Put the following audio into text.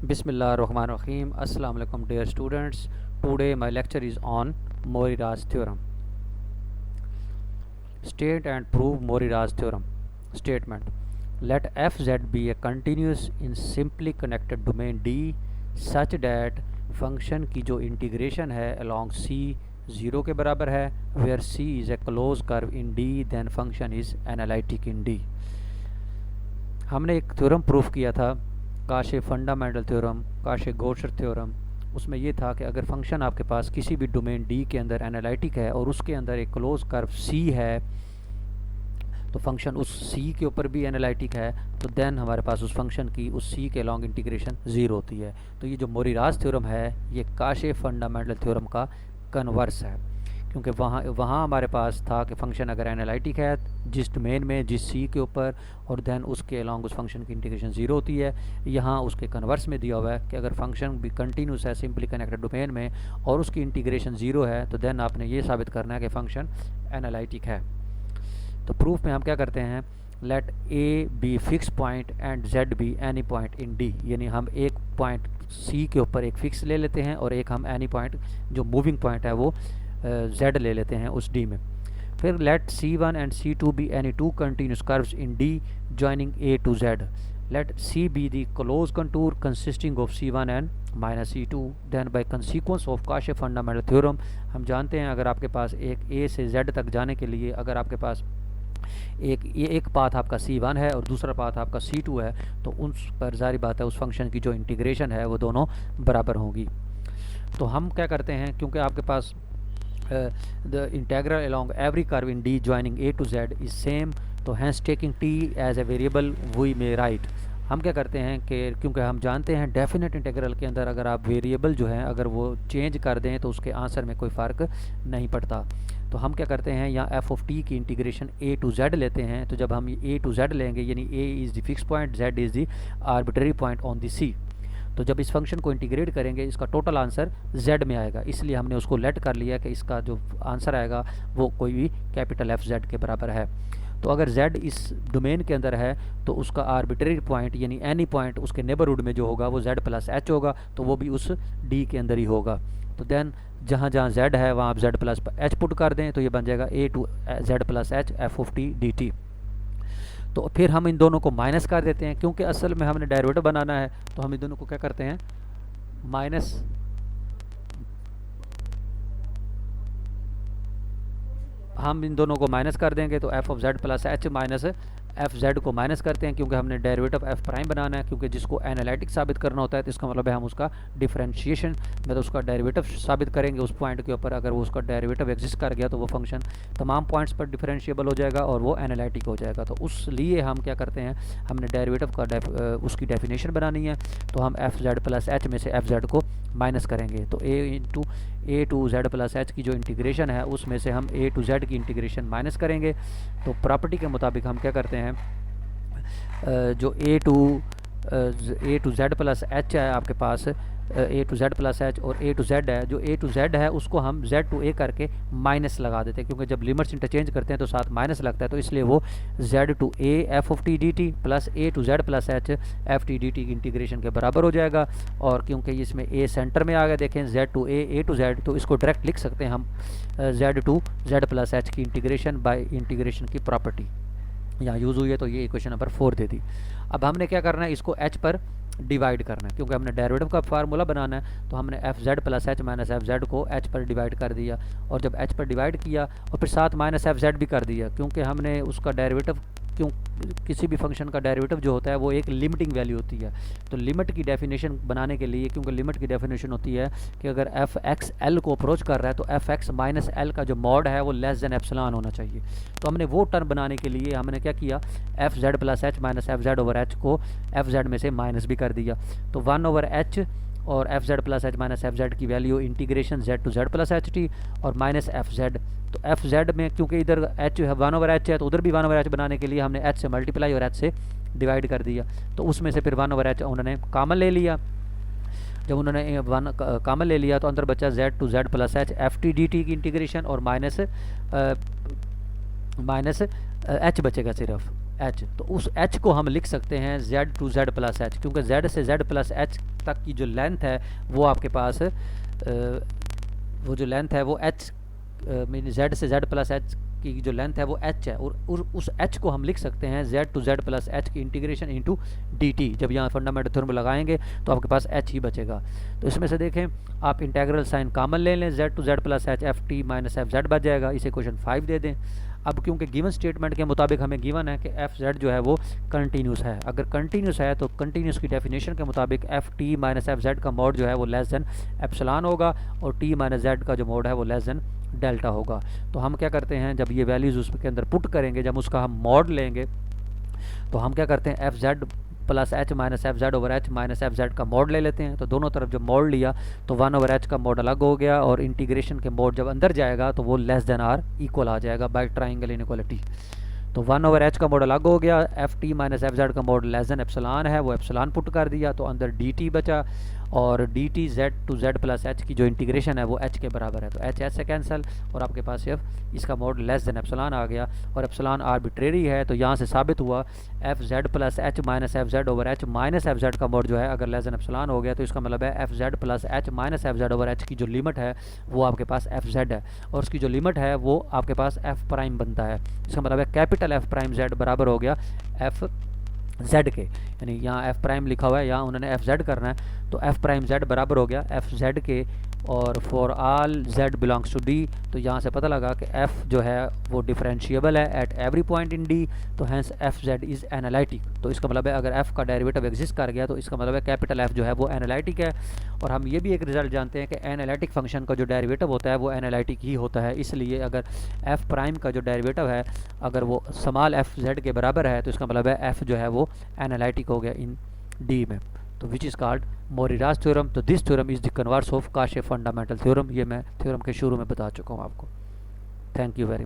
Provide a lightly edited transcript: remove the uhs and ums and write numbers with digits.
Bismillahirrahmanirrahim. Assalamu alaikum dear students. Today my lecture is on Morira's theorem. State and prove Morira's theorem. Statement. Let fz be a continuous in simply connected domain D such that function की जो integration है along C 0 के बराबर है where C is a closed curve in D then function is analytic in D. हमने एक theorem proof किया था काशे फंडामेंटल थ्योरम, काशे गोशर थ्योरम। उसमें यह था कि अगर फंक्शन आपके पास किसी भी डोमेन डी के अंदर एनालिटिक है और उसके अंदर एक क्लोज कर्व सी है तो फंक्शन उस सी के ऊपर भी एनालिटिक है तो देन हमारे पास उस फंक्शन की उस सी के लॉन्ग इंटीग्रेशन ज़ीरो होती है। तो ये जो मोरिराज थ्योरम है ये काशे फंडामेंटल थ्योरम का कन्वर्स है, क्योंकि वहाँ हमारे पास था कि फंक्शन अगर एनालिटिक है जिस डोमेन में जिस सी के ऊपर और देन उसके अलॉन्ग उस फंक्शन की इंटीग्रेशन ज़ीरो होती है। यहाँ उसके कन्वर्स में दिया हुआ है कि अगर फंक्शन भी कंटिन्यूस है सिंपली कनेक्टेड डोमेन में और उसकी इंटीग्रेशन ज़ीरो है तो देन आपने ये साबित करना है कि फंक्शन एनालिटिक है। तो प्रूफ में हम क्या करते हैं, let A B fix point and Z be any point in D, यानी हम एक पॉइंट सी के ऊपर एक फिक्स ले लेते हैं और एक हम एनी पॉइंट जो मूविंग पॉइंट है वो z ले लेते हैं उस d में। फिर let c1 and c2 be any two continuous curves in d joining a to z, let c be the close contour consisting of c1 and minus c2। Then by consequence of Cauchy fundamental theorem हम जानते हैं अगर आपके पास एक a से z तक जाने के लिए अगर आपके पास एक पाथ आपका c1 है और दूसरा पाथ आपका c2 है तो उस पर जारी बात है उस फंक्शन की जो इंटीग्रेशन है वो दोनों बराबर होंगी। तो हम क्या करते हैं, क्योंकि आपके पास the integral along every curve in D joining A to Z is same, तो hence taking t as a variable we may write। हम क्या करते हैं कि क्योंकि हम जानते हैं डेफिनेट इंटीग्रल के अंदर अगर आप वेरिएबल जो है अगर वो चेंज कर दें तो उसके आंसर में कोई फ़र्क नहीं पड़ता। तो हम क्या करते हैं यहाँ f ऑफ t की इंटीग्रेशन a to z लेते हैं। तो जब हम a to z लेंगे यानी a is the fix point, z is the arbitrary point on the c, तो जब इस फंक्शन को इंटीग्रेट करेंगे इसका टोटल आंसर z में आएगा। इसलिए हमने उसको लेट कर लिया कि इसका जो आंसर आएगा वो कोई भी कैपिटल f(z) के बराबर है। तो अगर z इस डोमेन के अंदर है तो उसका आर्बिट्ररी पॉइंट यानी एनी पॉइंट उसके नेबरहुड में जो होगा वो z प्लस h होगा, तो वो भी उस d के अंदर ही होगा। तो देन जहाँ जहाँ z है वहाँ आप z प्लस h पुट कर दें तो ये बन जाएगा a to z plus h f of t dt। तो फिर हम इन दोनों को माइनस कर देते हैं, क्योंकि असल में हमने डेरिवेटिव बनाना है तो हम इन दोनों को क्या करते हैं माइनस, हम इन दोनों को माइनस कर देंगे तो f of z plus h minus F Z को माइनस करते हैं क्योंकि हमने डेरिवेटिव एफ प्राइम बनाना है, क्योंकि जिसको एनालिटिक साबित करना होता है तो इसका मतलब है हम उसका डिफरेंशिएशन में तो उसका डेरिवेटिव साबित करेंगे उस पॉइंट के ऊपर। अगर वो उसका डेरिवेटिव एग्जिस्ट कर गया तो वो फंक्शन तमाम पॉइंट्स पर डिफरेंशिएबल हो जाएगा और वो एनालिटिक हो जाएगा। तो उस लिए हम क्या करते हैं, हमने डेरिवेटिव का उसकी डेफिनेशन बनानी है तो हम एफ जेड प्लस एच में से एफ जेड को माइनस करेंगे। तो ए टू जेड प्लस एच की जो इंटीग्रेशन है उसमें से हम ए टू जेड की इंटीग्रेशन माइनस करेंगे। तो प्रॉपर्टी के मुताबिक हम क्या करते हैं, जो ए टू जेड प्लस एच है आपके पास, ए टू जेड प्लस एच और ए टू जेड है, जो ए टू जेड है उसको हम जेड टू ए करके माइनस लगा देते हैं, क्योंकि जब लिमिट्स इंटरचेंज करते हैं तो साथ माइनस लगता है, तो इसलिए वो Z to A F of T D T plus A to Z plus H F T D T की इंटीग्रेशन के बराबर हो जाएगा। और क्योंकि इसमें ए सेंटर में आ गया, देखें Z to A to Z, तो इसको डायरेक्ट लिख सकते हैं हम Z to Z plus H की इंटीग्रेशन बाय इंटीग्रेशन की प्रॉपर्टी यहाँ यूज़ हुई है। तो ये इक्वेशन नंबर 4 दे दी। अब हमने क्या करना है, इसको h पर डिवाइड करना है, क्योंकि हमने डेरिवेटिव का फार्मूला बनाना है। तो हमने F Z plus H minus F Z को h पर डिवाइड कर दिया, और जब h पर डिवाइड किया और फिर साथ माइनस एफ जेड भी कर दिया, क्योंकि हमने उसका डेरिवेटिव किसी भी फंक्शन का डेरिवेटिव जो होता है वो एक लिमिटिंग वैल्यू होती है। तो लिमिट की डेफिनेशन बनाने के लिए, क्योंकि लिमिट की डेफिनेशन होती है कि अगर एफ एक्स एल को अप्रोच कर रहा है तो एफ एक्स माइनस एल का जो मॉड है वो लेस देन एप्सिलॉन होना चाहिए। तो हमने वो टर्म बनाने के लिए हमने क्या किया, F Z plus H minus F Z over H को एफ जेड में से माइनस भी कर दिया। तो 1 ओवर एच और F Z plus H minus F Z की value integration Z to Z plus H T और माइनस एफ जेड। तो एफ जेड में क्योंकि इधर एच 1 ओवर एच है तो उधर भी 1 ओवर एच बनाने के लिए हमने एच से मल्टीप्लाई और एच से डिवाइड कर दिया। तो उसमें से फिर 1 ओवर एच उन्होंने कॉमन ले लिया। जब उन्होंने 1 कॉमन ले लिया तो अंदर बचा Z to Z plus H F T D T की इंटीग्रेशन और माइनस एच बचेगा, सिर्फ एच, तो उस एच को हम लिख सकते हैं Z to Z plus H, क्योंकि जेड से जेड प्लस एच तक की जो लेंथ है वो आपके पास वो जो लेंथ है वो एच मीन जेड से जेड प्लस एच की जो लेंथ है वो एच है, और उस एच को हम लिख सकते हैं Z to Z plus H की इंटीग्रेशन इनटू डी टी। जब यहाँ फंडामेंटल थ्योरम लगाएंगे तो आपके पास एच ही बचेगा। तो इसमें से देखें आप इंटेग्रल साइन कॉमन ले लें, Z to Z plus H F T minus F Z बच जाएगा। इसे क्वेश्चन 5 दे दें। अब क्योंकि गिवन स्टेटमेंट के मुताबिक हमें गिवन है कि एफ जेड जो है वो कंटिन्यूस है, अगर कंटिन्यूस है तो कंटिन्यूस की डेफिनेशन के मुताबिक F T minus F Z का मोड जो है वो लेस देन एप्सिलॉन होगा, और टी माइनस जेड का जो मोड है वो लेस देन डेल्टा होगा। तो हम क्या करते हैं, जब ये वैल्यूज़ उसके अंदर पुट करेंगे, जब उसका हम मॉड लेंगे तो हम क्या करते हैं F Z plus H minus F Z over H minus F Z का मोड ले लेते हैं। तो दोनों तरफ जब मोड लिया तो 1 ओवर एच का मोड अलग हो गया, और इंटीग्रेशन के मोड जब अंदर जाएगा तो वो लेस देन आर इक्वल आ जाएगा बाय ट्राइंगल इनइक्वालिटी। तो 1 ओवर एच का मोड अलग हो गया, F T minus F Z का मोड लेस देन एप्सिलॉन है, वो एप्सिलॉन पुट कर दिया तो अंदर डी टी बचा, और D T Z to Z plus H की जो इंटीग्रेशन है वो एच के बराबर है, तो एच एच से कैंसिल, और आपके पास सिर्फ इसका मोड लेस देन एप्सिलॉन आ गया, और एप्सिलॉन आर्बिट्रेरी है। तो यहाँ से साबित हुआ F Z plus H minus F Z over H minus F Z का मोड जो है अगर लेस देन एप्सिलॉन हो गया तो इसका मतलब है F Z plus H minus F Z over H की जो लिमिट है वो आपके पास एफ जेड है, और उसकी जो लिमिट है वो आपके पास एफ प्राइम बनता है। इसका मतलब है कैपिटल एफ प्राइम जेड बराबर हो गया एफ जेड के, यानी यहाँ एफ प्राइम लिखा हुआ है, यहाँ उन्होंने एफ जेड करना है, तो एफ प्राइम जेड बराबर हो गया एफ जेड के, और for all Z belongs to D. तो यहाँ से पता लगा कि एफ जो है वो डिफरेंशिएबल है at every point in D, तो hence F Z is analytic. तो इसका मतलब है अगर एफ का डेरिवेटिव एग्जिस्ट कर गया तो इसका मतलब है कैपिटल एफ जो है वो एनालिटिक है। और हम ये भी एक रिजल्ट जानते हैं कि एनालिटिक फंक्शन का जो डेरिवेटिव होता है वो एनालिटिक ही होता है, इसलिए अगर एफ प्राइम का जो डेरिवेटिव है अगर वो स्मॉल एफ जेड के बराबर है तो इसका मतलब है एफ जो है वो एनालिटिक हो गया इन डी में, तो which is called Morera theorem. तो this theorem is the converse of Cauchy fundamental theorem. ये मैं थ्योरम के शुरू में बता चुका हूँ आपको। Thank you very